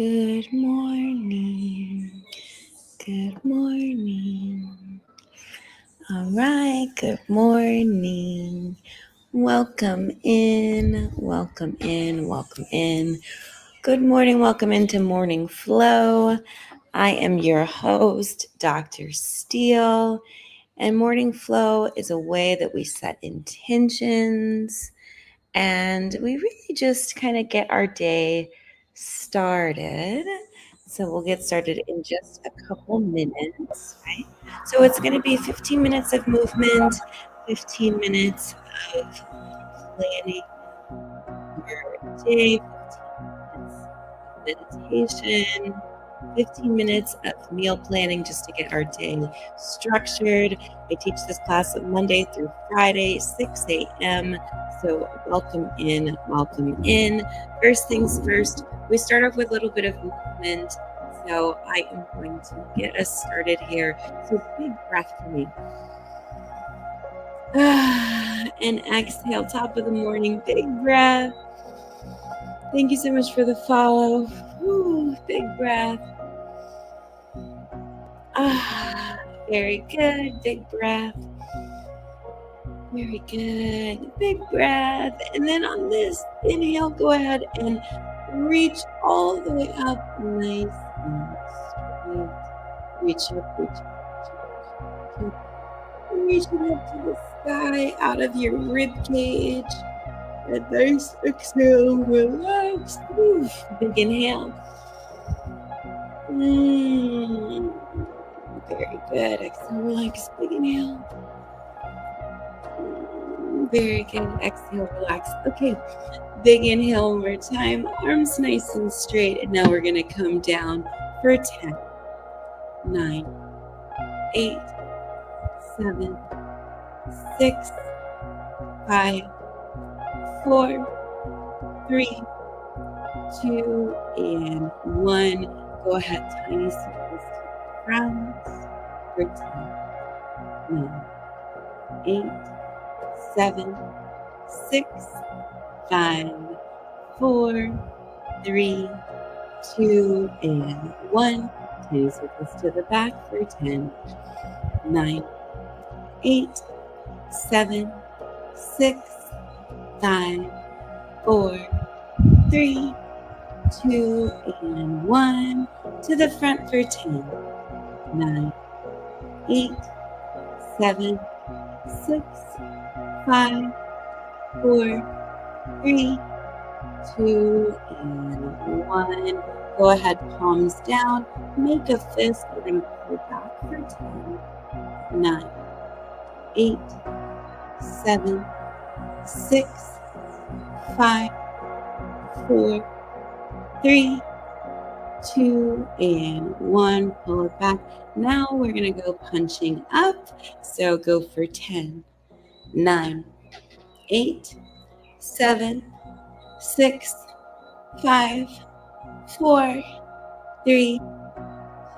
Good morning. Good morning. All right. Good morning. Welcome in. Welcome in. Welcome in. Good morning. Welcome into Morning Flow. I am your host, Dr. Steele. And Morning Flow is a way that we set intentions and we really just kind of get our day started. So we'll get started in just a couple minutes, right? So it's going to be 15 minutes of movement, 15 minutes of planning your day, 15 minutes of meditation, 15 minutes of meal planning just to get our day structured. I teach this class Monday through Friday, 6 a.m. So welcome in, welcome in. First things first, we start off with a little bit of movement. So I am going to get us started here. So big breath for me. And exhale, top of the morning, big breath. Thank you so much for the follow. Big breath. Very good. Big breath. Very good. Big breath. And then on this inhale, go ahead and reach all the way up. Nice and straight. Reach up, reach up. Reaching up to the sky out of your rib cage. A nice exhale. Relax. Big inhale. Very good. Exhale, relax. Big inhale. Very good. Exhale, relax. Okay. Big inhale one more time. Arms nice and straight. And now we're going to come down for 10, 9, 8, 7, 6, 5, 4, 3, 2, and 1. Go ahead. Tiny circles to the front for 10, 9, 8, 7, 6, 5, 4, 3, 2, and 1. Tiny circles to the back for 10, 9, 8, 7, 6, 5, 4, 3, 2, and 1. To the front for 10, 9, 8, 7, 6, 5, 4, 3, 2, and 1. Go ahead, palms down. Make a fist. We're going to pull back for 10, 9, 8, 7, 6, 5, 4, 3, 2, and 1. Pull it back. Now we're going to go punching up. So go for 10, 9, 8, 7, 6, 5, 4, 3,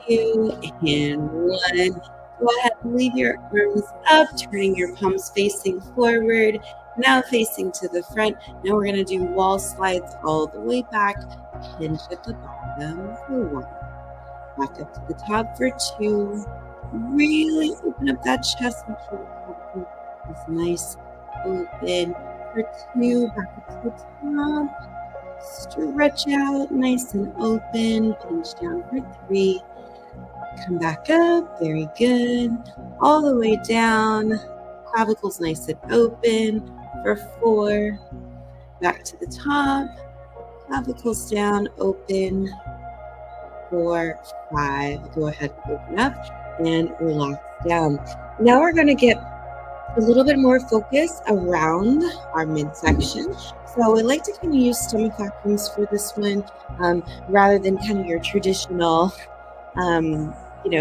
2, and 1. Go ahead and leave your arms up, turning your palms facing forward. Now facing to the front. Now we're going to do wall slides all the way back. Pinch at the bottom for 1. Back up to the top for 2. Really open up that chest. Make sure the top is nice open for 2. Back up to the top. Stretch out nice and open. Pinch down for 3. Come back up. Very good. All the way down. Clavicles nice and open for 4. Back to the top. Clavicles down, open for 5. Go ahead and open up and relax down. Now we're going to get a little bit more focus around our midsection. So I like to kind of use stomach vacuums for this one rather than kind of your traditional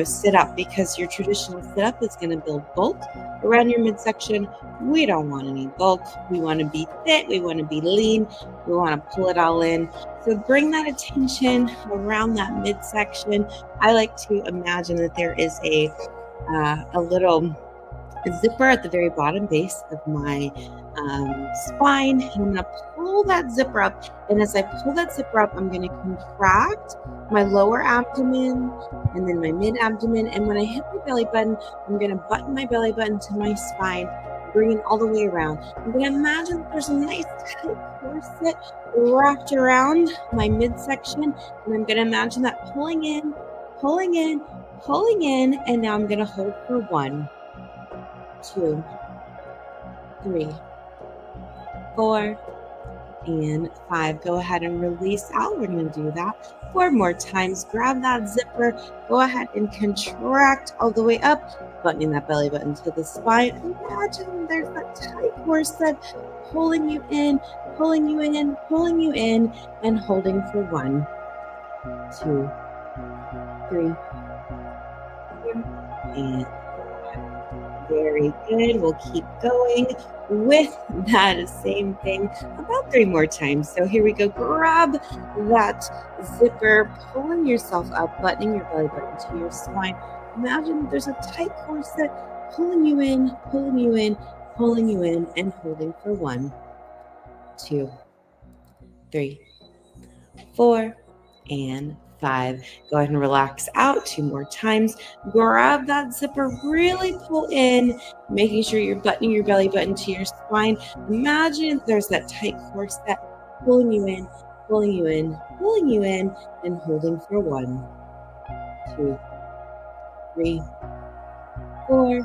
sit up, because your traditional sit up is going to build bulk around your midsection. We don't want any bulk. We want to be fit. We want to be lean. We want to pull it all in. So bring that attention around that midsection. I like to imagine that there is a little zipper at the very bottom base of my spine. And I'm going to pull that zipper up. And as I pull that zipper up, I'm going to contract my lower abdomen and then my mid abdomen. And when I hit my belly button, I'm going to button my belly button to my spine, bring it all the way around. I'm going to imagine that there's a nice tight corset wrapped around my midsection. And I'm going to imagine that pulling in, pulling in, pulling in. And now I'm going to hold for 1, 2, 3, 4, and 5. Go ahead and release out. We're going to do that 4 more times. Grab that zipper. Go ahead and contract all the way up, buttoning that belly button to the spine. Imagine there's that tight corset pulling you in, pulling you in, pulling you in, and holding for 1, 2, 3, 4, and 5. Very good. We'll keep going with that same thing about 3 more times. So here we go. Grab that zipper, pulling yourself up, buttoning your belly button to your spine. Imagine there's a tight corset pulling you in, pulling you in, pulling you in, and holding for 1, 2, 3, 4, and 5. Go ahead and relax out 2 more times. Grab that zipper, really pull in, making sure you're buttoning your belly button to your spine. Imagine there's that tight corset pulling you in, pulling you in, pulling you in, and holding for 1, 2, 3, 4,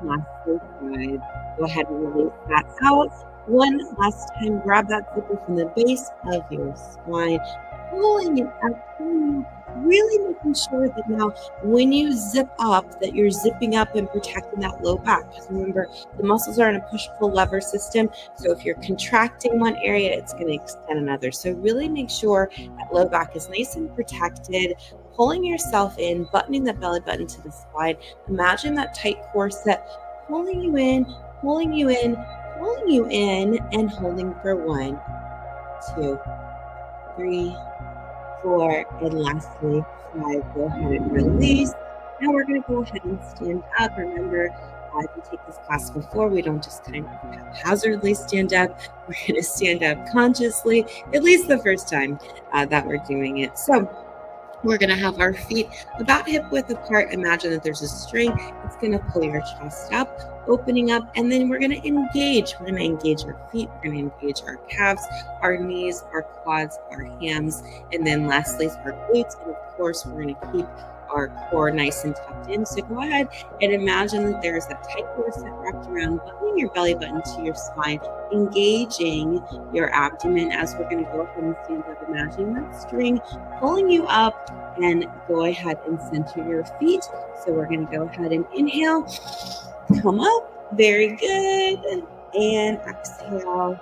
lastly 5. Go ahead and release that out. One last time, grab that zipper from the base of your spine, pulling it up, really making sure that now when you zip up, that you're zipping up and protecting that low back. Because remember, the muscles are in a push-pull lever system. So if you're contracting one area, it's going to extend another. So really make sure that low back is nice and protected, pulling yourself in, buttoning that belly button to the spine. Imagine that tight corset pulling you in, pulling you in, pulling you in, and holding for 1, 2, 3, 4, and lastly 5. Go ahead and release. Now we're going to go ahead and stand up. Remember, if you take this class before, we don't just kind of haphazardly stand up. We're going to stand up consciously, at least the first time that we're doing it. So we're going to have our feet about hip width apart. Imagine that there's a string. It's going to pull your chest up, opening up, and then we're going to engage. We're going to engage our feet. We're going to engage our calves, our knees, our quads, our hams, and then lastly is our glutes. And of course, we're going to keep our core nice and tucked in. So go ahead and imagine that there's that tight corset wrapped around, buttoning your belly button to your spine, engaging your abdomen as we're going to go ahead and stand up. Imagine that string pulling you up, and go ahead and center your feet. So we're going to go ahead and inhale, come up, very good, and exhale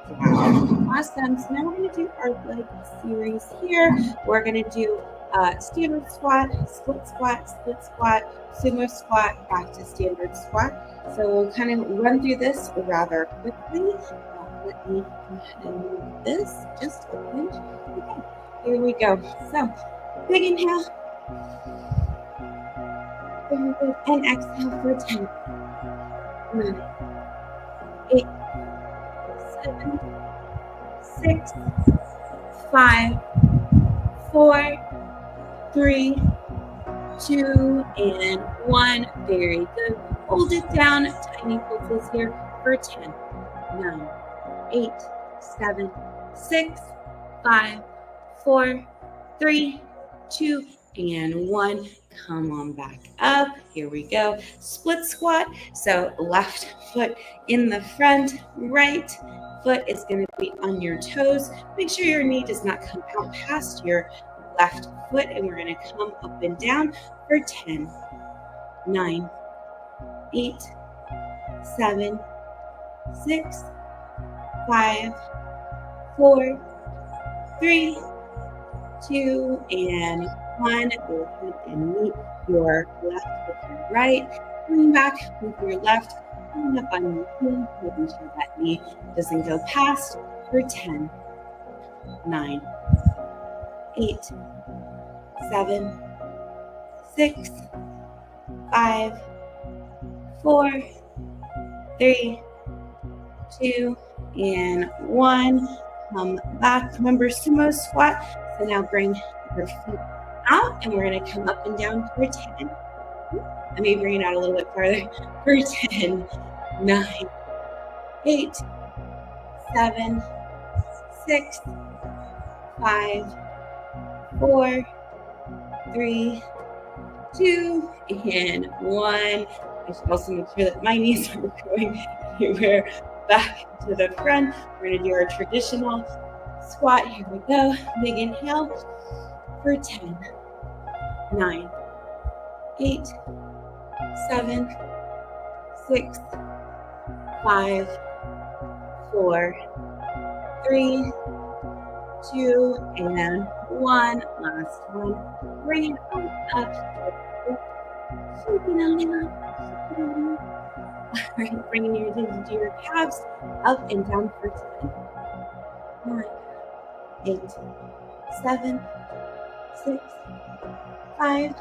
down. Awesome. So now we're going to do our leg series here. We're going to do standard squat, split squat, sumo squat, back to standard squat. So we'll kind of run through this rather quickly. Let me go ahead and move this just a pinch. Okay, here we go. So big inhale. Very good. And exhale for 10, 9, 8, 7, 6, 5, 4, 3, 2, and 1. Very good. Hold it down. Tiny pulses here for 10, 9, 8, 7, 6, 5, 4, 3, 2, and 1. Come on back up. Here we go. Split squat. So left foot in the front, right foot is going to be on your toes. Make sure your knee does not come out past your left foot, and we're going to come up and down for 10, 9, 8, 7, 6, 5, 4, 3, 2, and 1. Go ahead and meet your left with your right. Coming back with your left, coming up on your heel, making sure that knee doesn't go past for 10, 9, 8, 7, 6, 5, 4, 3, 2, and 1. Come back. Remember sumo squat. So now bring your feet out, and we're going to come up and down for 10. I may bring it out a little bit farther for 10, 9, 8, 7, 6, 5, 4, 3, 2, and 1. I should also make sure that my knees are going anywhere back to the front. We're going to do our traditional squat. Here we go. Big inhale for 10, 9, 8, 7, 6, 5, 4, 3, 2, and 1. Last one. Bring it on up. All right, bringing your attention to your calves, up and down for 10, 9, 8, 7, 6, 5,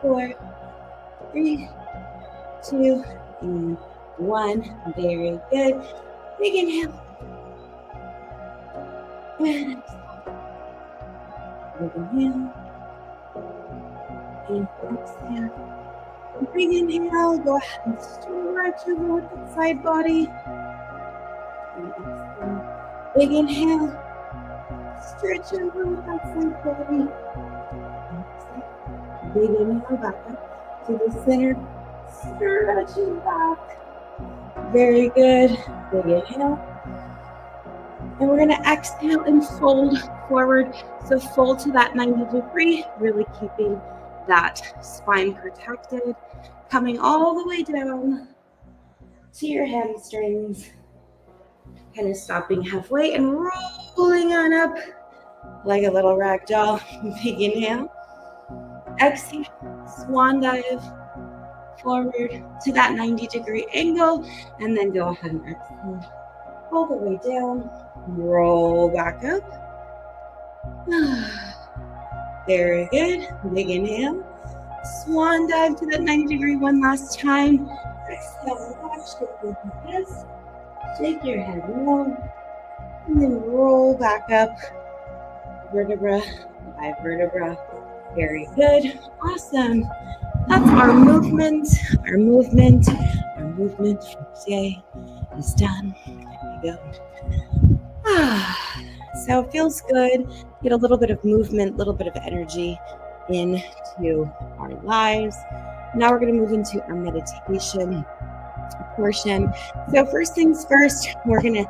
4, 3, 2, and 1. Very good. Big inhale. And exhale. Big inhale. And exhale. Big inhale. Go ahead and stretch over with the side body. And exhale. Big inhale. Stretch over with that side body. Big inhale back up to the center. Stretching back. Very good. Big inhale. And we're going to exhale and fold forward. So fold to that 90-degree, really keeping that spine protected. Coming all the way down to your hamstrings. Kind of stopping halfway and rolling on up like a little rag doll. Big inhale. Exhale. Swan dive forward to that 90-degree angle. And then go ahead and exhale all the way down. Roll back up. Very good. Big inhale. Swan dive to that 90-degree one last time. Exhale, relax, shift your hands. Shake your head low. And then roll back up. Vertebra by vertebra. Very good. Awesome. That's our movement. Our movement for today is done. There we go. So it feels good. Get a little bit of movement, a little bit of energy into our lives. Now we're going to move into our meditation portion. So first things first, we're going to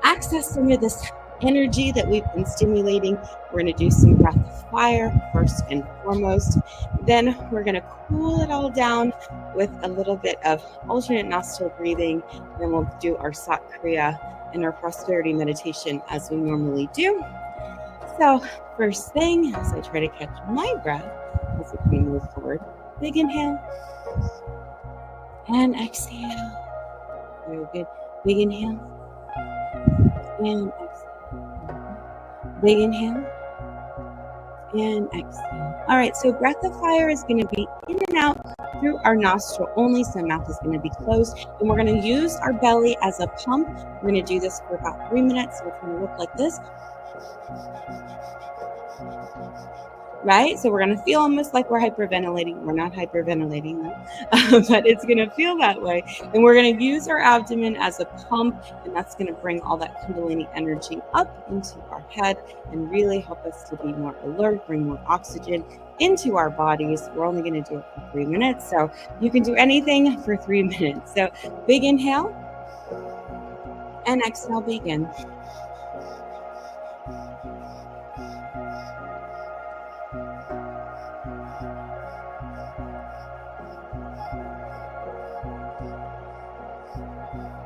access some of this energy that we've been stimulating. We're going to do some breath of fire first and foremost. Then we're going to cool it all down with a little bit of alternate nostril breathing. Then we'll do our Sat Kriya and our prosperity meditation as we normally do. So first thing, as I try to catch my breath as we move forward, big inhale and exhale. Very good. Big inhale and exhale. Big inhale and exhale. All right, so breath of fire is going to be in and out through our nostril only, so mouth is going to be closed, and we're going to use our belly as a pump. We're going to do this for about 3 minutes, so it's going to look like this. Right? So we're going to feel almost like we're hyperventilating. We're not hyperventilating, but it's going to feel that way. And we're going to use our abdomen as a pump, and that's going to bring all that Kundalini energy up into our head and really help us to be more alert, bring more oxygen into our bodies. We're only going to do it for 3 minutes, so you can do anything for 3 minutes. So big inhale and exhale, begin.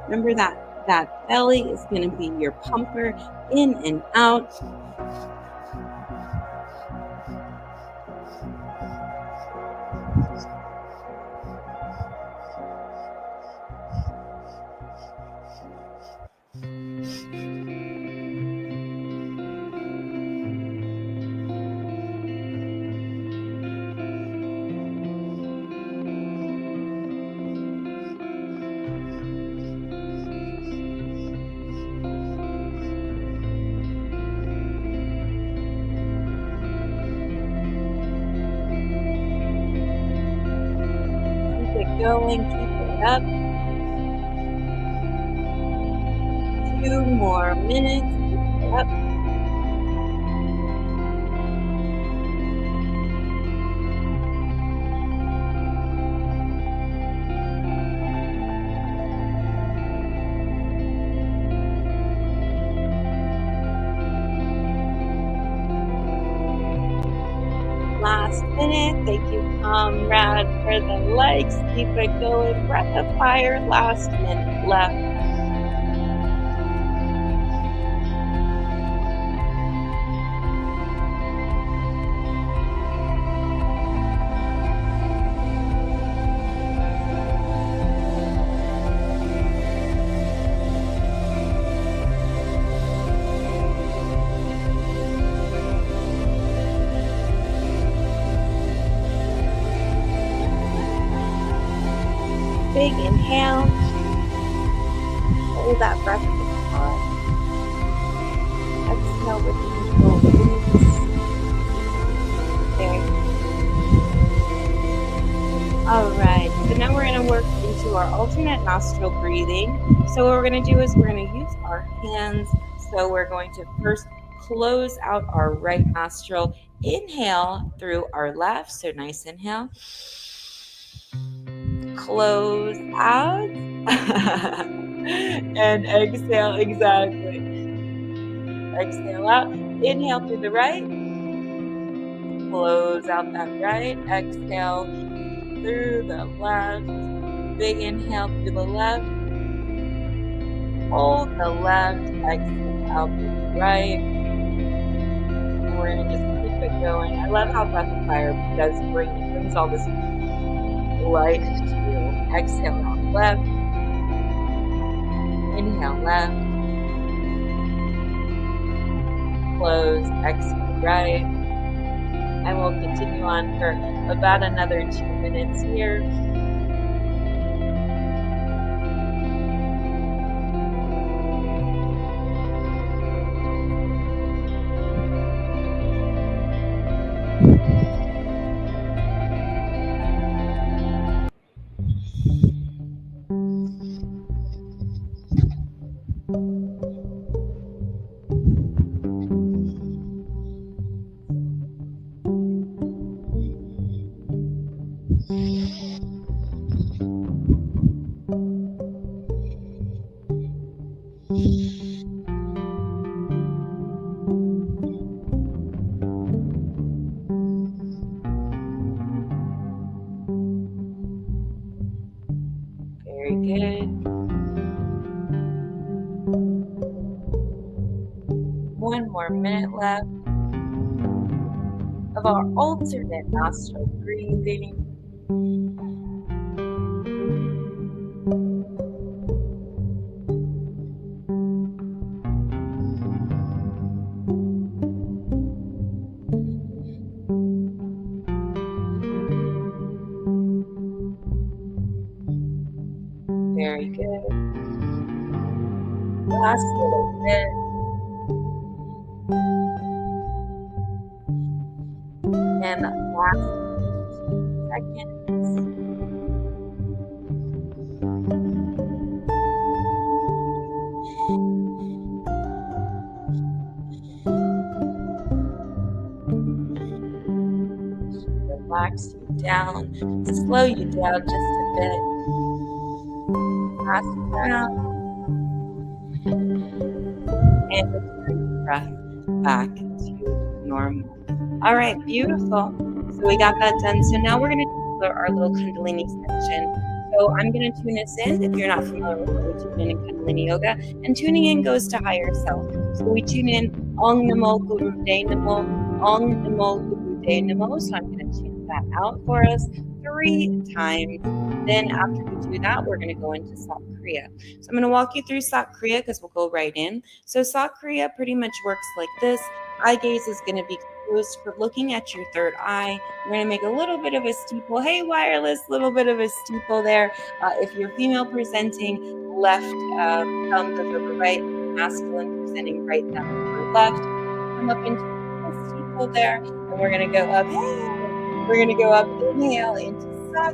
Remember that belly is going to be your pumper in and out. going. Keep it up. 2 more minutes. Keep it up. Last minute. Thank you, comrade, for the likes. Keep it going. Breath of fire. Last minute left. Big inhale. Hold that breath in the heart. Exhale with control. There. All right. So now we're going to work into our alternate nostril breathing. So what we're going to do is we're going to use our hands. So we're going to first close out our right nostril. Inhale through our left. So nice inhale. Close out. And exhale, exactly. Exhale out. Inhale through the right. Close out that right. Exhale through the left. Big inhale through the left. Hold the left. Exhale out through the right. And we're going to just keep it going. I love how breath of fire brings all this life to you. Exhale out left. Inhale left. Close. Exhale right. And we'll continue on for about another 2 minutes here. Very good. 1 more minute left of our alternate nostril breathing. Very good. Last little bit. And last 15 seconds. Relax you down, slow you down just a bit. Last round. And return your breath back to normal. All right, beautiful. So we got that done. So now we're going to do our little Kundalini section. So I'm going to tune us in. If you're not familiar with how we tune in Kundalini Yoga, and tuning in goes to higher self. So we tune in Ong Namo Guru De Namo, Ong Namo Guru De Namo. So I'm going to chant that out for us 3 times. Then after we do that, we're going to go into Sat Kriya. So I'm going to walk you through Sat Kriya because we'll go right in. So Sat Kriya pretty much works like this. Eye gaze is going to be closed for looking at your third eye. We're going to make a little bit of a steeple. Hey, wireless, little bit of a steeple there. If you're female presenting, left thumb goes over right. Masculine presenting, right thumb over left. Come up into the steeple there. And we're going to go up. Hey, we're going to go up. Inhale into Sat.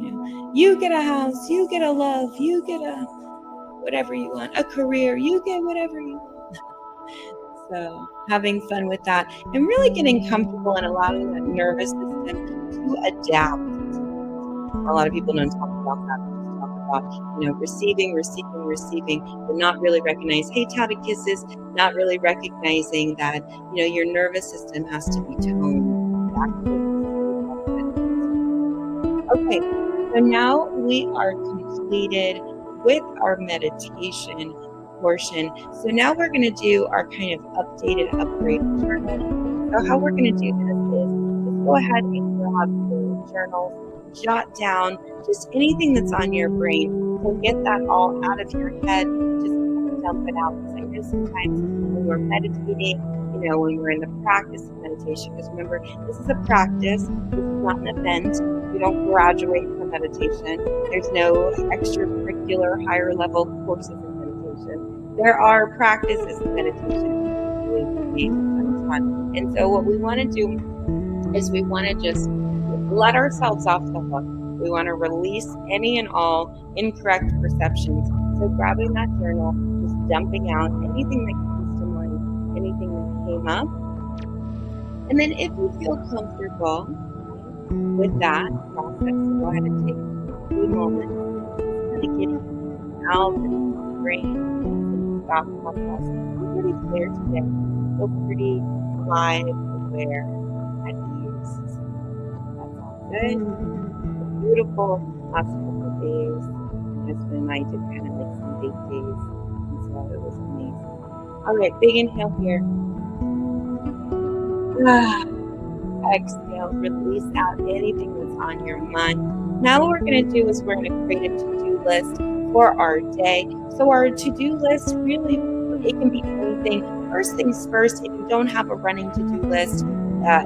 You get a house, you get a love, you get a whatever you want, a career, you get whatever you want. So having fun with that and really getting comfortable and allowing that nervous system to adapt. A lot of people don't talk about that. They just talk about, receiving, but not really recognize, hey, touted kisses, not really recognizing that, your nervous system has to be toned back to. Okay, so now we are completed with our meditation portion. So now we're going to do our kind of updated upgrade journal. So how we're going to do this is just go ahead and grab your journals, jot down just anything that's on your brain. So get that all out of your head, just dump it out. Because I know sometimes when we're meditating, when we're in the practice of meditation, because remember, this is a practice, this is not an event. You don't graduate from meditation. There's no extracurricular higher level courses in meditation. There are practices of meditation. And so what we want to do is we want to just let ourselves off the hook. We want to release any and all incorrect perceptions. So grabbing that journal, just dumping out anything that comes to mind, anything that came up. And then if you feel comfortable with that process, go ahead and take a few moments, kind of getting out of the brain, and thought process. Feel pretty clear today. Feel pretty alive, aware, at ease. That's all good. Beautiful last couple of days. My husband and I did kind of like some big days, and so it was amazing. All right, big inhale here. Exhale, release out anything that's on your mind. Now what we're going to do is we're going to create a to-do list for our day. So our to-do list, really, it can be anything. First things first, if you don't have a running to-do list,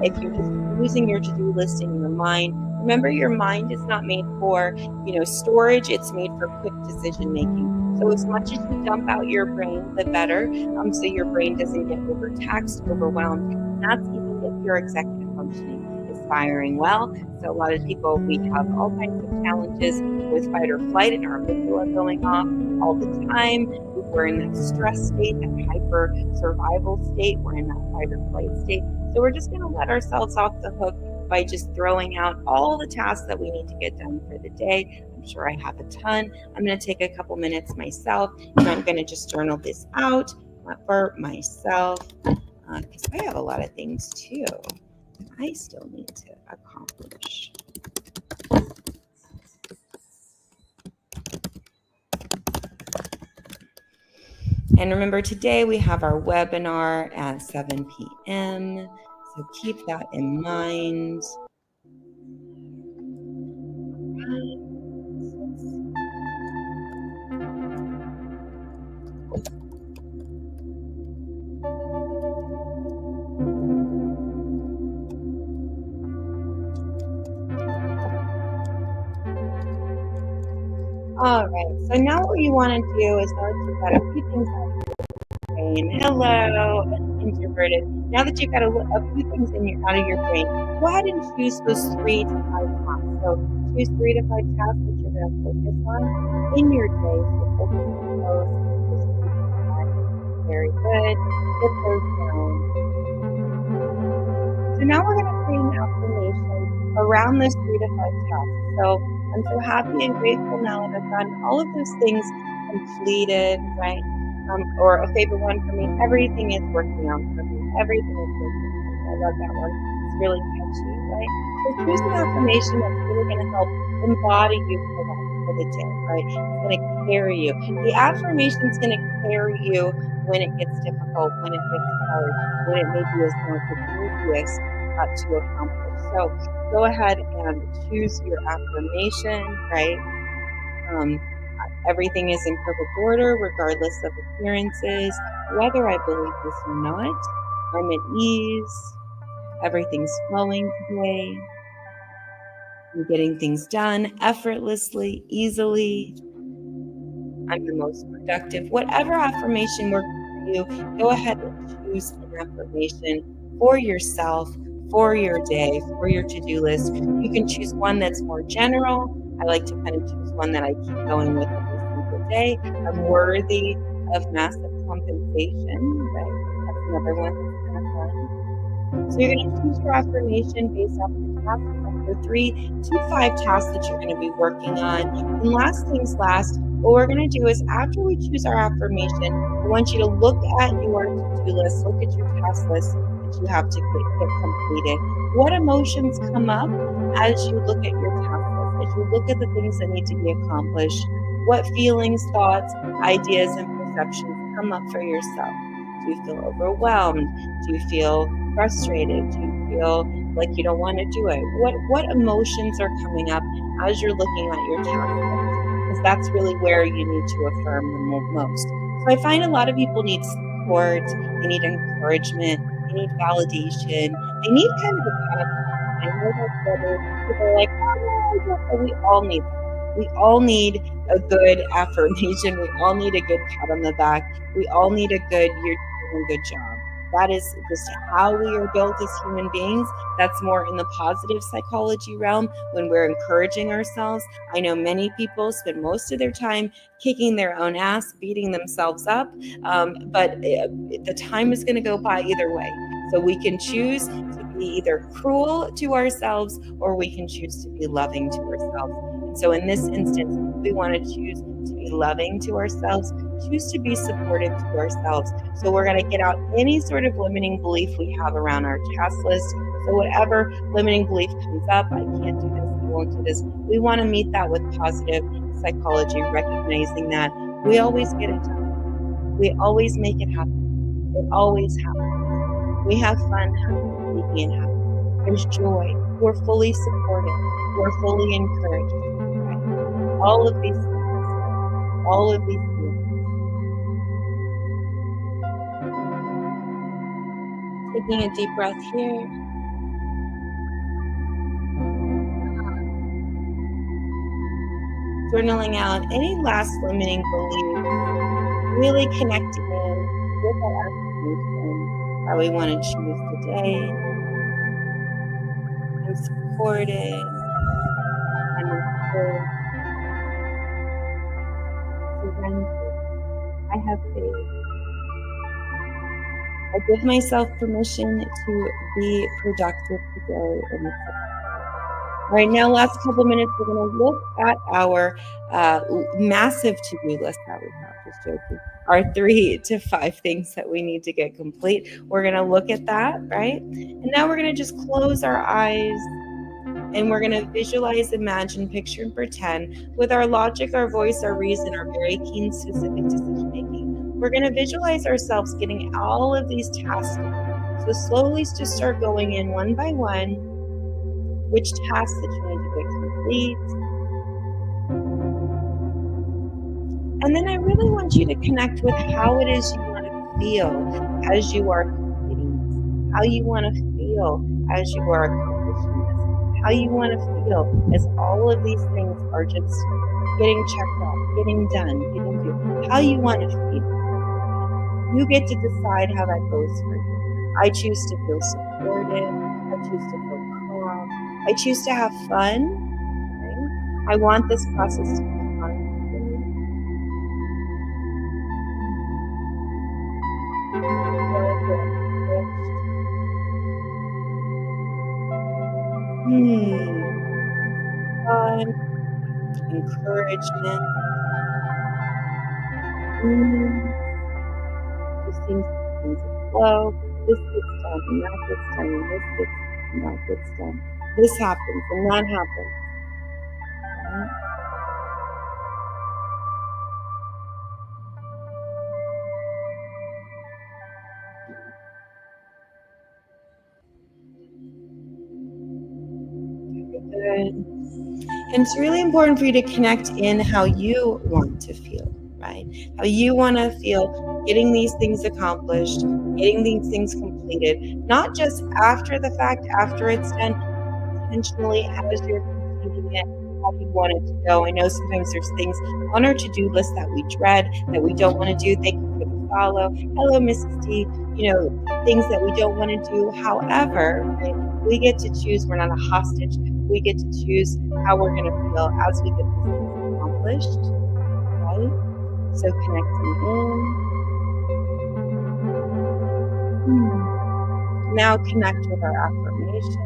if you're just using your to-do list in your mind, remember your mind is not made for, storage. It's made for quick decision making. So as much as you dump out your brain, the better. So your brain doesn't get overtaxed, overwhelmed. And that's even if your executive functioning is firing well. So a lot of people, we have all kinds of challenges with fight or flight and our amygdala going off all the time. We're in that stress state, that hyper survival state. We're in that fight or flight state. So we're just going to let ourselves off the hook by just throwing out all the tasks that we need to get done for the day. I'm sure I have a ton. I'm going to take a couple minutes myself, and I'm going to just journal this out for myself, because I have a lot of things too I still need to accomplish. And remember, today we have our webinar at 7 p.m. So keep that in mind. All right, so now what you want to do is, now that you've got a few things out of your brain, hello, introverted. Now that you've got a few things out of your brain, go ahead and choose those 3 to 5 tasks. So choose 3 to 5 tasks that you're going to focus on in your day. So focus on those. Just keep that. Very good. Get those down. So now we're going to create an affirmation around those 3 to 5 tasks. So I'm so happy and grateful now that I've gotten all of those things completed, right? Or a favorite one for me, everything is working out for me. Everything is working out. I love that one. It's really catchy, right? So choose an affirmation that's really going to help embody you for the day, right? It's going to carry you. The affirmation is going to carry you when it gets difficult, when it gets hard, when it maybe is not the easiest to accomplish. So go ahead and choose your affirmation, right? Everything is in perfect order, regardless of appearances, whether I believe this or not. I'm at ease. Everything's flowing today. I'm getting things done effortlessly, easily. I'm the most productive. Whatever affirmation works for you, go ahead and choose an affirmation for yourself, for your day, for your to-do list. You can choose one that's more general, I like to kind of choose one that I keep going with every single day. I'm worthy of massive compensation, right? That's another one that's kind of fun. So you're going to choose your affirmation based off the task number 3 to 5 tasks that you're going to be working on. And last things last, what we're going to do is after we choose our affirmation, I want you to look at your to-do list, look at your task list that you have to get completed. What emotions come up as you look at your task list, as you look at the things that need to be accomplished? What feelings, thoughts, ideas, and perceptions come up for yourself? Do you feel overwhelmed? Do you feel frustrated? Do you feel like you don't want to do it? What emotions are coming up as you're looking at your task list? Because that's really where you need to affirm the most. So I find a lot of people need support, they need encouragement, they need validation, they need kind of a pat. I know that's better. People are like, oh no, but we all need that. We all need a good affirmation. We all need a good pat on the back. We all need a good, you're doing a good job. That is just how we are built as human beings. That's more in the positive psychology realm when we're encouraging ourselves. I know many people spend most of their time kicking their own ass, beating themselves up, but the time is going to go by either way. So we can choose to be either cruel to ourselves or we can choose to be loving to ourselves. And so in this instance, we want to choose to be loving to ourselves, choose to be supportive to ourselves. So we're going to get out any sort of limiting belief we have around our task list. So whatever limiting belief comes up, I can't do this, I won't do this. We want to meet that with positive psychology, recognizing that we always get it done. We always make it happen. It always happens. We have fun making it happen. There's joy. We're fully supported. We're fully encouraged. Right? All of these things. All of these things. Taking a deep breath here. Journaling out any last limiting beliefs. Really connecting in with our affirmation, how we want to choose the day. I'm supported. I'm encouraged. Surrendered. I have faith. I give myself permission to be productive today and all right, now last couple minutes, we're going to look at our massive to-do list that we have, just joking, our 3 to 5 things that we need to get complete. We're going to look at that, right? And now we're going to just close our eyes and we're going to visualize, imagine, picture, and pretend with our logic, our voice, our reason, our very keen, specific decision making. We're going to visualize ourselves getting all of these tasks done. So slowly just start going in one by one. Which tasks that you need to get complete. And then I really want you to connect with how it is you want to feel as you are completing this, how you want to feel as you are accomplishing this, how you want to feel as all of these things are just getting checked off, getting done, how you want to feel. You get to decide how that goes for you. I choose to feel supported. I choose to feel calm. I choose to have fun. Right? I want this process to be fun for me. Fun, encouragement. Just seems to flow. This gets done, and that gets done, and this gets done, and that gets done. This happens, and that happens. Right? Good. And it's really important for you to connect in how you want to feel, right? How you want to feel getting these things accomplished, getting these things completed, not just after the fact, after it's done, intentionally as you're completing it, how you want it to go. I know sometimes there's things on our to-do list that we dread, that we don't want to do. Thank you for the follow. Hello, Mrs. D. Things that we don't want to do. However, right, we get to choose. We're not a hostage. we get to choose how we're going to feel as we get these things accomplished, right? So connecting in. Now connect with our affirmation.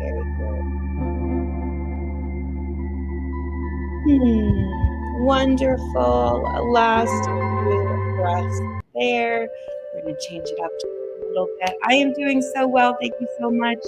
Very good. Wonderful. Last few breaths there. We're going to change it up just a little bit. I am doing so well. Thank you so much.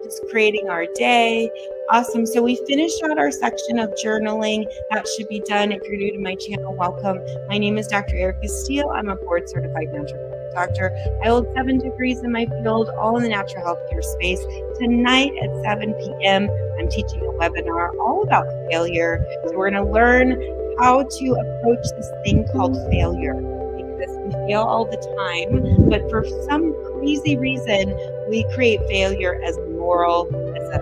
Just creating our day. Awesome. So we finished out our section of journaling. That should be done. If you're new to my channel, welcome. My name is Dr. Erica Steele. I'm a board certified naturopathic doctor. I hold 7 degrees in my field, all in the natural healthcare space. Tonight at 7 p.m., I'm teaching a webinar all about failure. So we're going to learn how to approach this thing called failure, because we fail all the time, but for some crazy reason, we create failure as moral, as a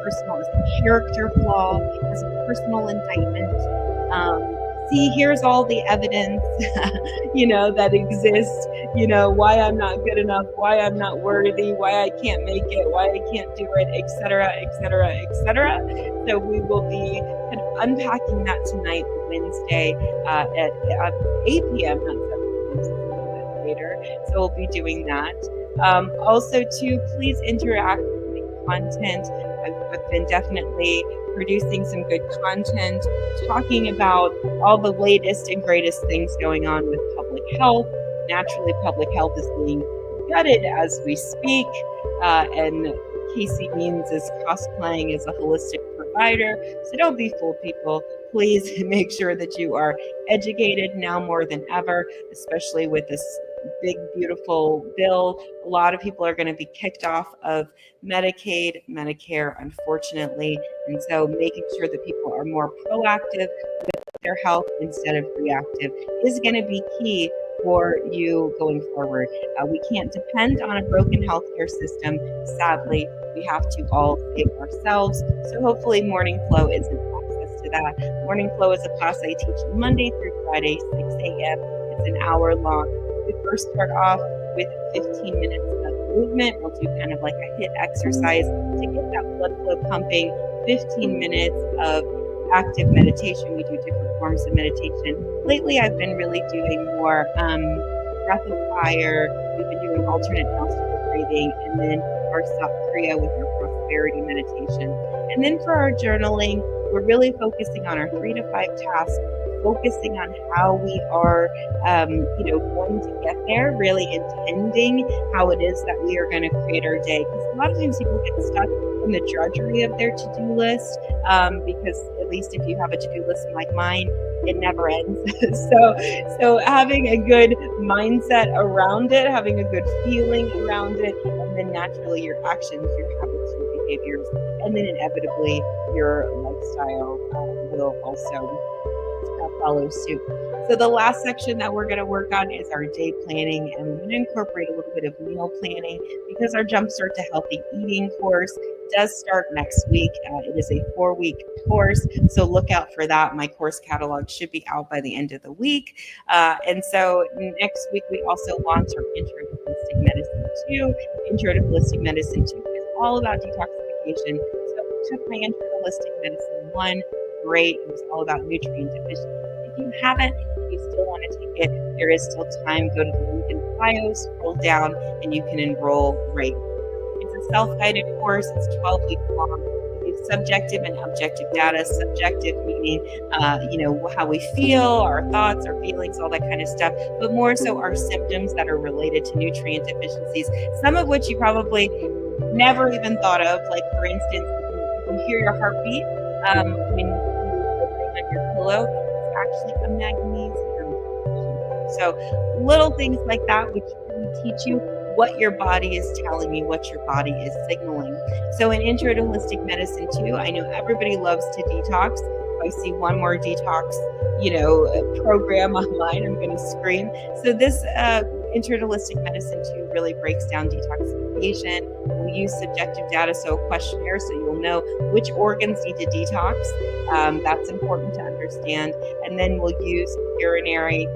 personal, as a character flaw, as a personal indictment. See, here's all the evidence, that exists, why I'm not good enough, why I'm not worthy, why I can't make it, why I can't do it, etc., etc., etc. So we will be kind of unpacking that tonight, Wednesday, at 8 p.m., not 7 p.m., so a little bit later. So we'll be doing that. Also, too, please interact with the content. I've been definitely producing some good content, talking about all the latest and greatest things going on with public health. Naturally, public health is being gutted as we speak, and Casey Means is cosplaying as a holistic provider. So don't be fooled, people. Please make sure that you are educated now more than ever, especially with this big, beautiful bill. A lot of people are going to be kicked off of Medicaid, Medicare, unfortunately. And so making sure that people are more proactive with their health instead of reactive is going to be key for you going forward. We can't depend on a broken healthcare system. Sadly, we have to all save ourselves. So hopefully Morning Flow is an access to that. Morning Flow is a class I teach Monday through Friday, 6 a.m. It's an hour long. We first start off with 15 minutes of movement. We'll do kind of like a HIIT exercise to get that blood flow pumping. 15 minutes of active meditation. We do different forms of meditation. Lately, I've been really doing more breath of fire. We've been doing alternate nostril breathing, and then our Sat Kriya with our prosperity meditation. And then for our journaling, we're really focusing on our 3 to 5 tasks, focusing on how we are, going to get there, really intending how it is that we are going to create our day. Because a lot of times people get stuck in the drudgery of their to-do list, because at least if you have a to-do list like mine, it never ends. so having a good mindset around it, having a good feeling around it, and then naturally your actions, your habits, your behaviors, and then inevitably your lifestyle will also follow suit. So the last section that we're going to work on is our day planning, and we're going to incorporate a little bit of meal planning because our Jumpstart to Healthy Eating course does start next week. It is a 4-week course, so look out for that. My course catalog should be out by the end of the week. And so next week, we also launch our Intro to Holistic Medicine 2. Intro to Holistic Medicine 2 is all about detoxification. So I took my Intro to Holistic Medicine 1. Great. It was all about nutrient deficiency. If you haven't, you still want to take it, there is still time. Go to the link in the bio, scroll down, and you can enroll right. It's a self-guided course. It's 12 weeks long. We do subjective and objective data. Subjective meaning, how we feel, our thoughts, our feelings, all that kind of stuff, but more so our symptoms that are related to nutrient deficiencies, some of which you probably never even thought of. Like, for instance, if you hear your heartbeat, when you are laying on your pillow, it's actually a magnesium deficiency. So little things like that, which really teach you what your body is telling you, what your body is signaling. So in Intro to Holistic Medicine 2, I know everybody loves to detox. If I see one more detox, program online, I'm going to scream. So this Intro to Holistic Medicine 2 really breaks down detoxification. we'll use subjective data, so a questionnaire, so you'll know which organs need to detox. That's important to understand. And then we'll use urinary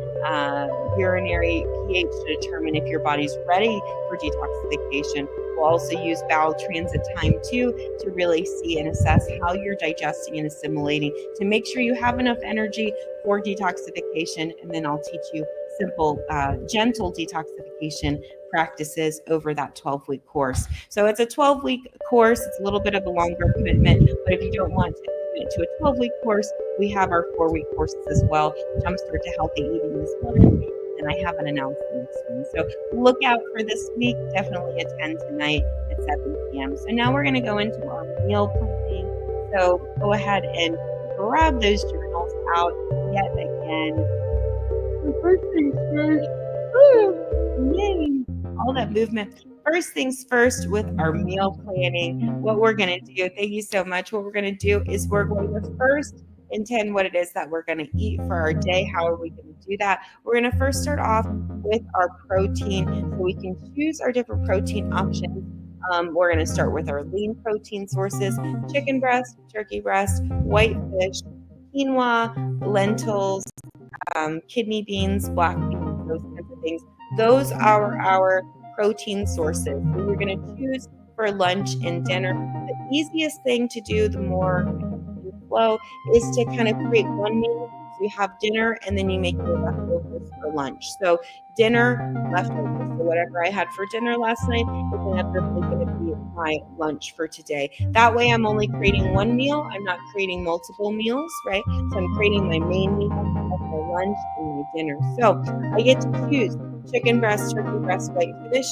pH to determine if your body's ready for detoxification. We'll also use bowel transit time too to really see and assess how you're digesting and assimilating to make sure you have enough energy for detoxification. And then I'll teach you simple, gentle detoxification practices over that 12-week course. So it's a 12-week course. It's a little bit of a longer commitment, but if you don't want to commit to a 12-week course, we have our 4-week courses as well. Jumpstart to Healthy Eating is one, and I haven't announced the next one. So look out for this week. Definitely attend tonight at 7 p.m. So now we're going to go into our meal planning. So go ahead and grab those journals out yet again. First things first. Yay! All that movement. First things first with our meal planning. What we're going to do, thank you so much. What we're going to do is we're going to first intend what it is that we're going to eat for our day. How are we going to do that? We're going to first start off with our protein, so we can choose our different protein options. We're going to start with our lean protein sources: chicken breast, turkey breast, white fish, quinoa, lentils, kidney beans, black beans, those kinds of things. Those are our protein sources. So you're going to choose for lunch and dinner. The easiest thing to do, the more flow, is to kind of create one meal. So you have dinner and then you make your leftovers for lunch. So dinner, leftovers. So whatever I had for dinner last night is inevitably going to be my lunch for today. That way I'm only creating one meal. I'm not creating multiple meals, right? So I'm creating my main meal, my lunch, and my dinner. So I get to choose chicken breast, turkey breast, white fish,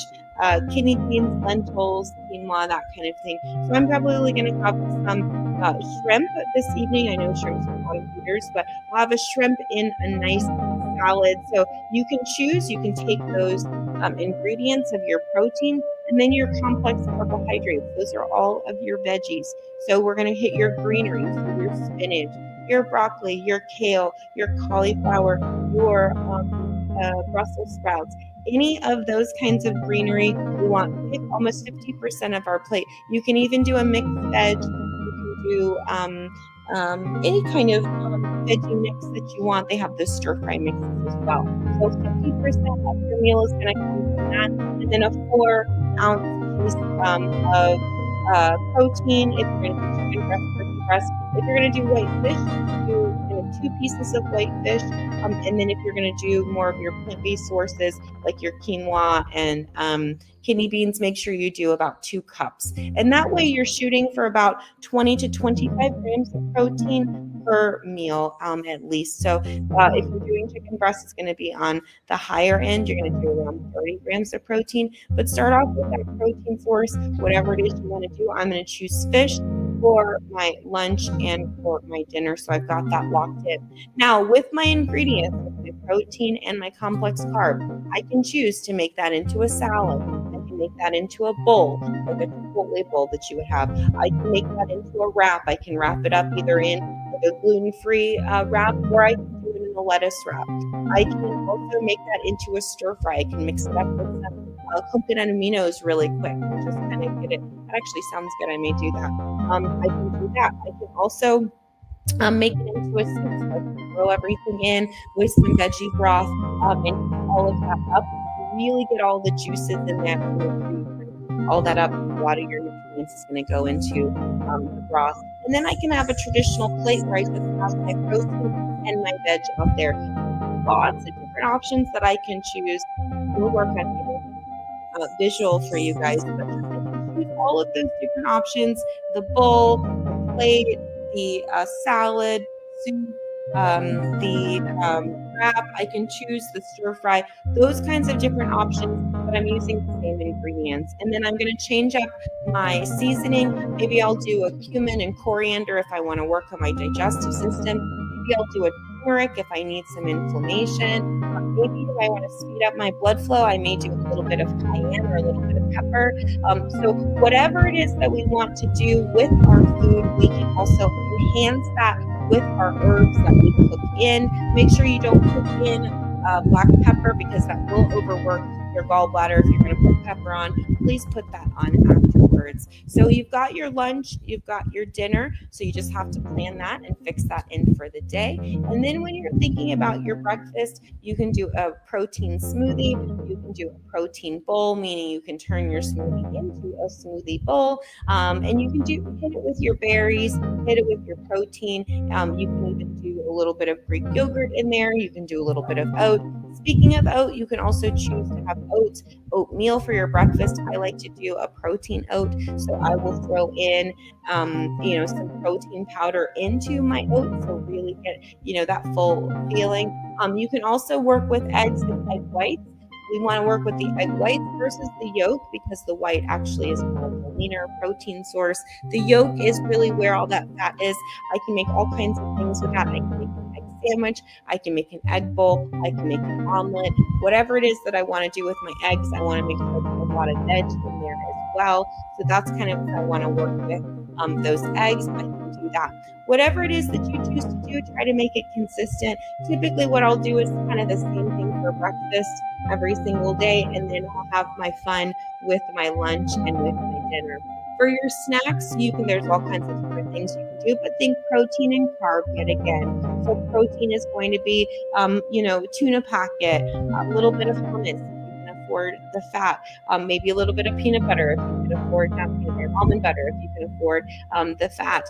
kidney beans, lentils, quinoa, that kind of thing. So I'm probably going to have some shrimp this evening. I know shrimp's a lot of eaters, but I'll have a shrimp in a nice salad. So you can choose, you can take those ingredients of your protein and then your complex carbohydrates. Those are all of your veggies. So we're going to hit your greenery, so your spinach, your broccoli, your kale, your cauliflower, your Brussels sprouts. Any of those kinds of greenery, we want almost 50% of our plate. You can even do a mixed veg. You can do any kind of veggie mix that you want. They have the stir fry mixes as well. So 50% of your meal is going to come from that, and then a 4-ounce piece of protein. If you're going to do chicken breast, turkey breast. If you're going to do white fish, do 2 pieces of white fish, and then if you're going to do more of your plant-based sources like your quinoa and kidney beans, make sure you do about 2 cups. And that way you're shooting for about 20 to 25 grams of protein per meal at least. So if you're doing chicken breast, it's going to be on the higher end. You're going to do around 30 grams of protein, but start off with that protein source, whatever it is you want to do. I'm going to choose fish for my lunch and for my dinner, so I've got that locked in. Now, with my ingredients, with my protein and my complex carb, I can choose to make that into a salad. I can make that into a bowl, like a Chipotle bowl that you would have. I can make that into a wrap. I can wrap it up either in a gluten-free wrap, or I can do it in a lettuce wrap. I can also make that into a stir fry. I can mix it up with some coconut aminos really quick. Just kind of get it. That actually sounds good. I may do that. I can do that. I can also make it into a soup. So I can throw everything in with some veggie broth and all of that up. Really get all the juices in that. All that up. A lot of your nutrients is going to go into the broth. And then I can have a traditional plate where I just have my protein and my veg out there. Lots of different options that I can choose. We'll work on it visual for you guys, but choose all of those different options: the bowl, the plate, the salad, soup, the wrap. I can choose the stir fry, those kinds of different options, but I'm using the same ingredients. And then I'm going to change up my seasoning. Maybe I'll do a cumin and coriander if I want to work on my digestive system. Maybe I'll do a turmeric if I need some inflammation. Maybe if I want to speed up my blood flow, I may do a little bit of cayenne or a little bit of pepper. So whatever it is that we want to do with our food, we can also enhance that with our herbs that we cook in. Make sure you don't cook in black pepper because that will overwork your gallbladder, if you're going to put pepper on, please put that on afterwards. So you've got your lunch, you've got your dinner, so you just have to plan that and fix that in for the day. And then when you're thinking about your breakfast, you can do a protein smoothie, you can do a protein bowl, meaning you can turn your smoothie into a smoothie bowl, and you can hit it with your berries, hit it with your protein. You can even do a little bit of Greek yogurt in there. You can do a little bit of oat. Speaking of oat, you can also choose to have oatmeal for your breakfast. I like to do a protein oat, so I will throw in, some protein powder into my oats, so really get, that full feeling. You can also work with eggs and egg whites. We want to work with the egg whites versus the yolk because the white actually is more of a leaner protein source. The yolk is really where all that fat is. I can make all kinds of things with that. I can make an egg sandwich, I can make an egg bowl, I can make an omelet, whatever it is that I want to do with my eggs. I want to make sure there's a lot of veg in there as well. So that's kind of what I want to work with. Those eggs, I can do that. Whatever it is that you choose to do, try to make it consistent. Typically what I'll do is kind of the same thing for breakfast every single day, and then I'll have my fun with my lunch and with my dinner. For your snacks, there's all kinds of different things you can do, but think protein and carb yet again. So protein is going to be, tuna packet, a little bit of hummus, afford the fat, maybe a little bit of peanut butter if you can afford not peanut butter, almond butter if you can afford the fat.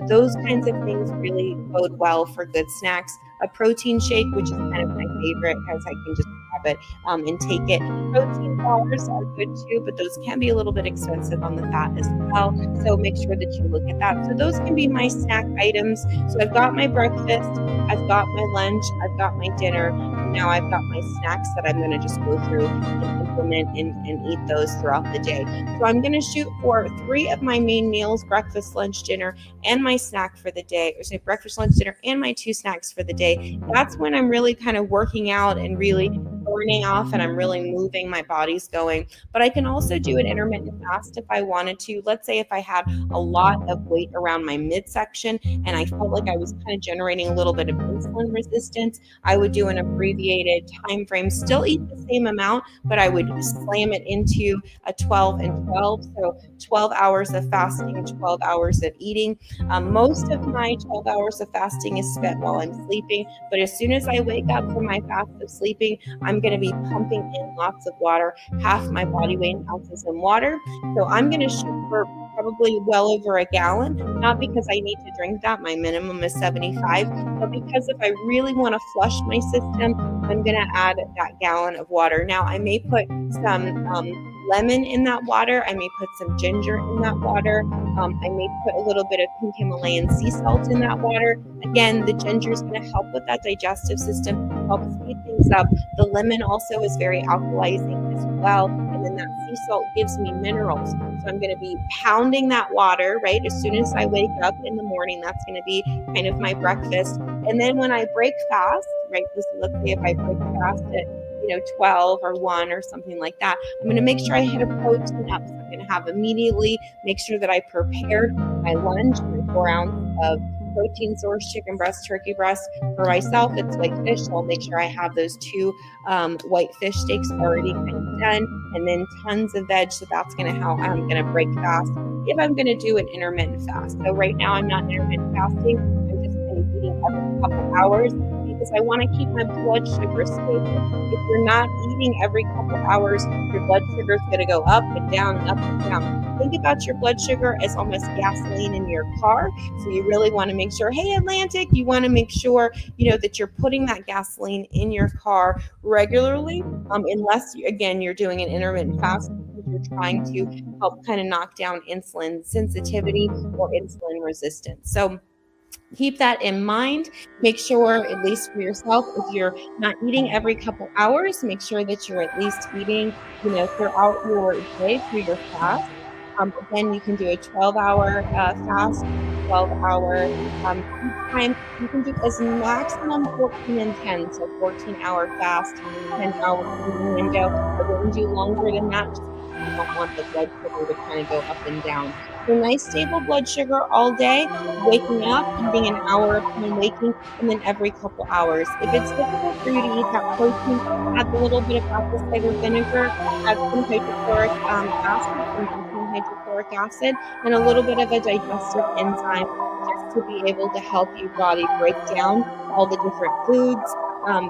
Those kinds of things really bode well for good snacks. A protein shake, which is kind of my favorite because I can just grab it and take it. Protein bars are good too, but those can be a little bit expensive on the fat as well. So make sure that you look at that. So those can be my snack items. So I've got my breakfast, I've got my lunch, I've got my dinner, and now I've got my snacks that I'm going to just go through and implement and eat those throughout the day. So I'm going to shoot for 3 of my main meals, breakfast, lunch, dinner, and my snack for the day, or say breakfast, lunch, dinner, and my 2 snacks for the day. That's when I'm really kind of working out and really burning off, and I'm really moving, my body's going. But I can also do an intermittent fast if I wanted to. Let's say if I had a lot of weight around my midsection and I felt like I was kind of generating a little bit of insulin resistance, I would do an abbreviated time frame, still eat the same amount, but I would slam it into a 12 and 12. So 12 hours of fasting, 12 hours of eating. Most of my 12 hours of fasting is spent while I'm sleeping, but as soon as I wake up from my fast of sleeping, I'm going to be pumping in lots of water, half my body weight in ounces in water. So I'm going to shoot for probably well over a gallon, not because I need to drink that, my minimum is 75, but because if I really want to flush my system, I'm going to add that gallon of water. Now I may put some lemon in that water, I may put some ginger in that water, I may put a little bit of pink Himalayan sea salt in that water. Again, the ginger is going to help with that digestive system, help speed things up. The lemon also is very alkalizing as well, and then that sea salt gives me minerals. So I'm going to be pounding that water, right? As soon as I wake up in the morning, that's going to be kind of my breakfast. And then when I break fast, right? Let's say if I break fast at 12 or 1 or something like that, I'm going to make sure I hit a protein up. So I'm going to have immediately make sure that I prepared my lunch, my 4 ounces of protein source, chicken breast, turkey breast. For myself, it's white fish, so I'll make sure I have those 2 white fish steaks already kind of done, and then tons of veg. So that's how I'm going to break fast if I'm going to do an intermittent fast. So right now I'm not intermittent fasting. I'm just kind of eating every couple hours because I want to keep my blood sugar stable. If you're not eating every couple hours, your blood sugar is going to go up and down and up and down. Think about your blood sugar as almost gasoline in your car. So you really want to make sure, hey, Atlantic, you want to make sure, that you're putting that gasoline in your car regularly, unless, you're doing an intermittent fast because you're trying to help kind of knock down insulin sensitivity or insulin resistance. So keep that in mind. Make sure, at least for yourself, if you're not eating every couple hours, make sure that you're at least eating, throughout your day through your fast. Again, you can do a 12-hour fast, 12-hour time. You can do as maximum 14 and 10, so 14-hour fast, 10-hour window. I wouldn't do longer than that, just You don't want the blood sugar to kind of go up and down. So nice stable blood sugar all day, waking up, eating an hour upon waking, and then every couple hours. If it's difficult for you to eat that protein, add a little bit of apple cider vinegar, add some hydrochloric acid, some butane hydrochloric acid, and a little bit of a digestive enzyme just to be able to help your body break down all the different foods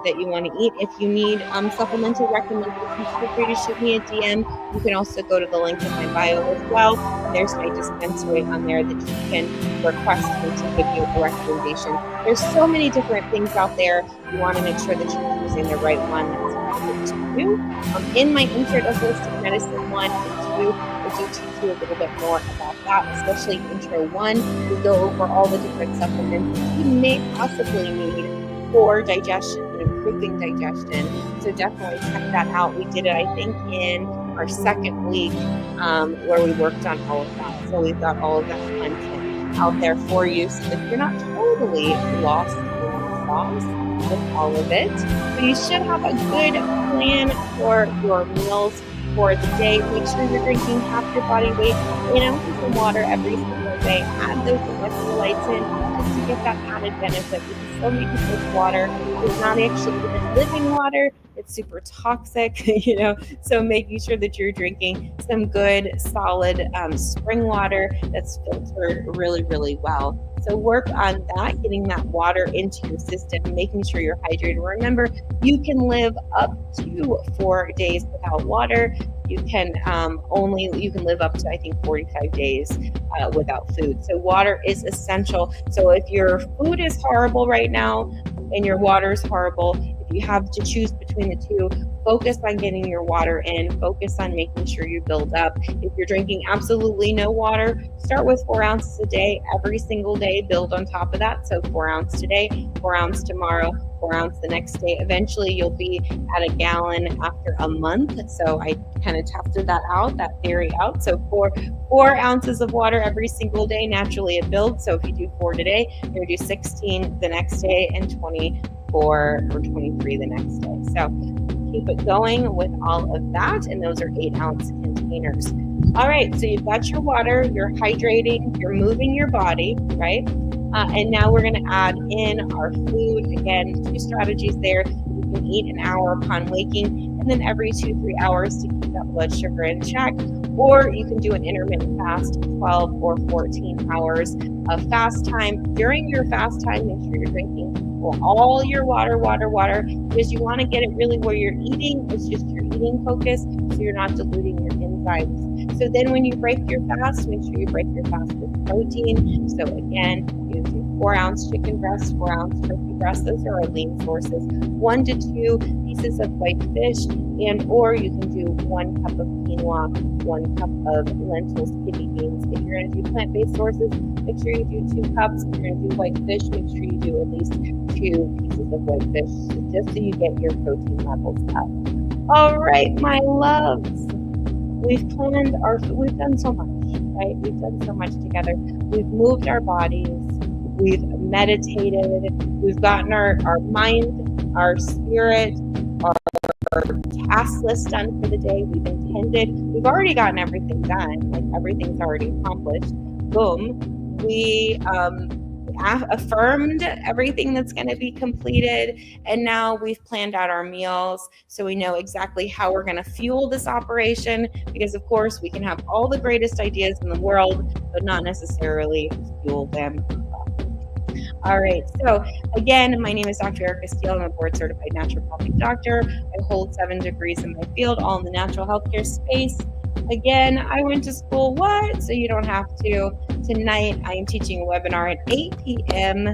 that you want to eat. If you need supplemental recommendations, feel free to shoot me a DM. You can also go to the link in my bio as well. And there's my dispensary on there that you can request me to give you a recommendation. There's so many different things out there. You want to make sure that you're choosing the right one that's suitable to you. In my Intro to Holistic Medicine 1 and 2, I do teach you a little bit more about that, especially Intro 1. We go over all the different supplements that you may possibly need for digestion and improving digestion. So definitely check that out. We did it, I think, in our second week where we worked on all of that. So we've got all of that content out there for you so that you're not totally lost in the sauce with all of it. But you should have a good plan for your meals for the day. Make sure you're drinking half your body weight, 8 ounces of water every single day. Add those electrolytes in just to get that added benefit, because so many people's water is not actually even living water. It's super toxic, so making sure that you're drinking some good, solid spring water that's filtered really, really well. So work on that, getting that water into your system, making sure you're hydrated. Remember, you can live up to 4 days without water. You can live up to, I think, 45 days without food. So water is essential. So if your food is horrible right now and your water is horrible, if you have to choose between the two, focus on getting your water in, focus on making sure you build up. If you're drinking absolutely no water, start with 4 ounces a day, every single day, build on top of that. So 4 ounces today, 4 ounces tomorrow, 4 ounces the next day. Eventually you'll be at a gallon after a month. So I kind of tested that theory out. So 4 ounces of water every single day, naturally it builds. So if you do 4 today, you're gonna do 16 the next day and 24 or 23 the next day. So keep it going with all of that. And those are 8-ounce containers. All right, so you've got your water, you're hydrating, you're moving your body, right? And now we're going to add in our food. Again, 2 strategies there. You can eat an hour upon waking, and then every 2-3 hours to keep that blood sugar in check. Or you can do an intermittent fast, 12 or 14 hours of fast time. During your fast time, make sure you're drinking all your water, because you want to get it really where you're eating. It's just your eating focus, so you're not diluting your enzymes. So then when you break your fast, make sure you break your fast with protein. So again, you do 4-ounce chicken breast, 4-ounce turkey breast. Those are our lean sources. 1 to 2 pieces of white fish, or you can do 1 cup of quinoa, 1 cup of lentils, kidney beans. If you're going to do plant-based sources, make sure you do 2 cups. If you're going to do white fish, make sure you do at least 2 pieces of white fish, just so you get your protein levels up. All right, my loves. We've done so much, right? We've done so much together. We've moved our bodies. We've meditated. We've gotten our mind, our spirit, our task list done for the day. We've intended. We've already gotten everything done. Like, everything's already accomplished. Boom. We affirmed everything that's going to be completed, and now we've planned out our meals so we know exactly how we're going to fuel this operation, because of course we can have all the greatest ideas in the world but not necessarily fuel them. All right, so again, my name is Dr. Erica Steele. I'm a board certified naturopathic doctor. I hold 7 degrees in my field, all in the natural healthcare space. Again, I went to school, so you don't have to. Tonight, I am teaching a webinar at 8 p.m.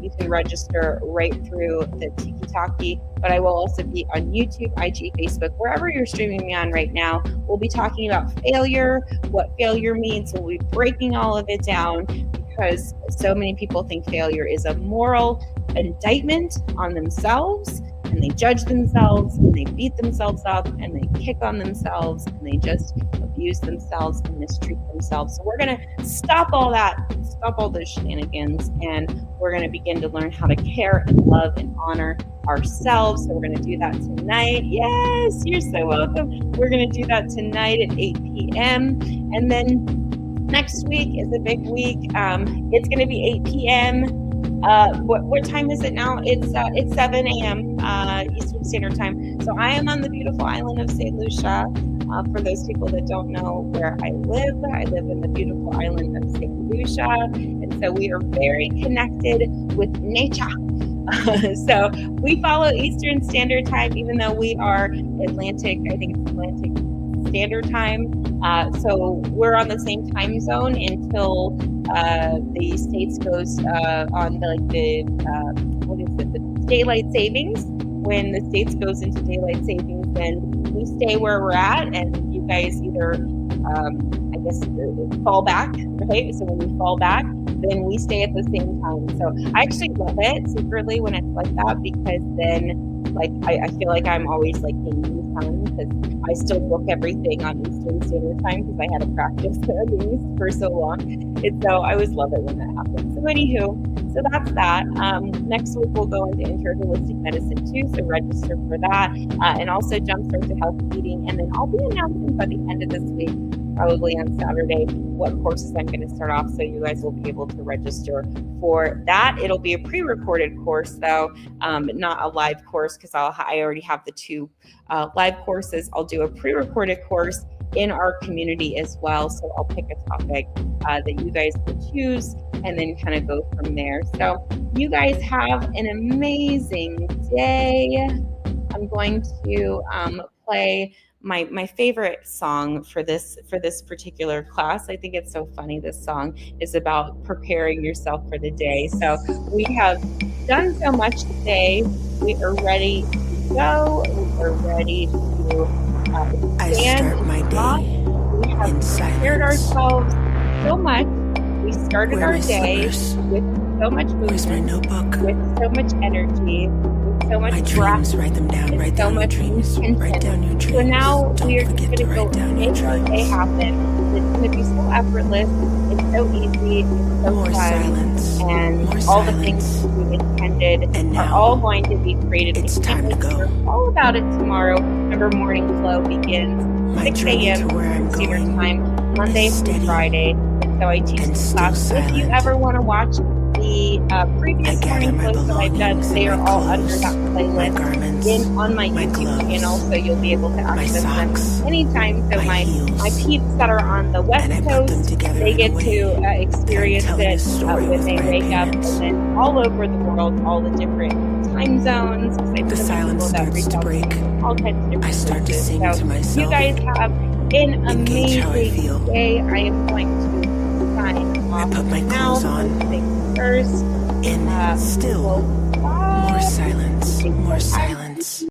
You can register right through the Tiki-Taki, but I will also be on YouTube, IG, Facebook, wherever you're streaming me on right now. We'll be talking about failure, what failure means. We'll be breaking all of it down, because so many people think failure is a moral indictment on themselves. and they judge themselves and they beat themselves up and they kick on themselves and they just abuse themselves and mistreat themselves. So we're going to stop all that, stop all those shenanigans, and we're going to begin to learn how to care and love and honor ourselves. So we're going to do that tonight. Yes, you're so welcome. We're going to do that tonight at 8 p.m. And then next week is a big week. It's going to be 8 p.m. What time is it now? It's 7 a.m. Eastern Standard Time. So I am on the beautiful island of St. Lucia. For those people that don't know where I live in the beautiful island of St. Lucia. And so we are very connected with nature. So we follow Eastern Standard Time, even though we are Atlantic, I think it's Atlantic Standard Time. So we're on the same time zone until the States goes on the daylight savings. When the States goes into daylight savings, then we stay where we're at, and you guys either, fall back, right? So when we fall back, then we stay at the same time. So I actually love it secretly when it's like that, because then I feel like I'm always like in new time, because I still book everything on Eastern Standard Time because I had to practice these for so long. And so I always love it when that happens. So anywho, so that's that. Next week we'll go into holistic medicine too, so register for that. And also jumpstart to healthy eating. And then I'll be announcing by the end of this week, probably on Saturday, what courses I'm going to start off, so you guys will be able to register for that. It'll be a pre-recorded course though, not a live course, because I already have the 2 live courses. I'll do a pre-recorded course in our community as well. So I'll pick a topic that you guys will choose and then kind of go from there. So you guys have an amazing day. I'm going to play my favorite song for this particular class. I think it's so funny. This song is about preparing yourself for the day. So we have done so much today. We are ready to go. We are ready to I start my day we have in prepared silence. ourselves so much. We started Wear our my day slippers. with so much Where's my movement, notebook? with so much energy, with so much My breath, dreams, write them down. and Write so down your much dreams. intention. Write down your dreams. So now Don't we are just forget going to to go write down your make our day dreams. happen. It's going to be so effortless. It's so easy. It's so More fun. silence. And More all the things silence. we intended And are now, all going to be created. it's We can't time to wait to go. hear all about it tomorrow. Remember, Morning Flow begins My 6 journey a.m. to where I'm Standard going Time, Monday is through steady Friday. And so I teach and this still class. If you silent. ever want to watch the I previous gather morning my flows that I've done, belongings they and are my all under clothes, that my playlist garments, on my my YouTube gloves, channel, so you'll be able to my access them socks, anytime. So my my heels, peeps that are on the West and I put them Coast, together they in get a way to that I'm experience telling a it story when with they my wake up, appearance. and then all over the world, all the different time zones. Because I have The so many silence people that starts reach to out to break. me from all kinds of different I start to places. sing to So you myself guys have an and gauge how I amazing feel. day. I am going to sign I off put my now. clothes on First things first. and still Well, more silence, more I silence.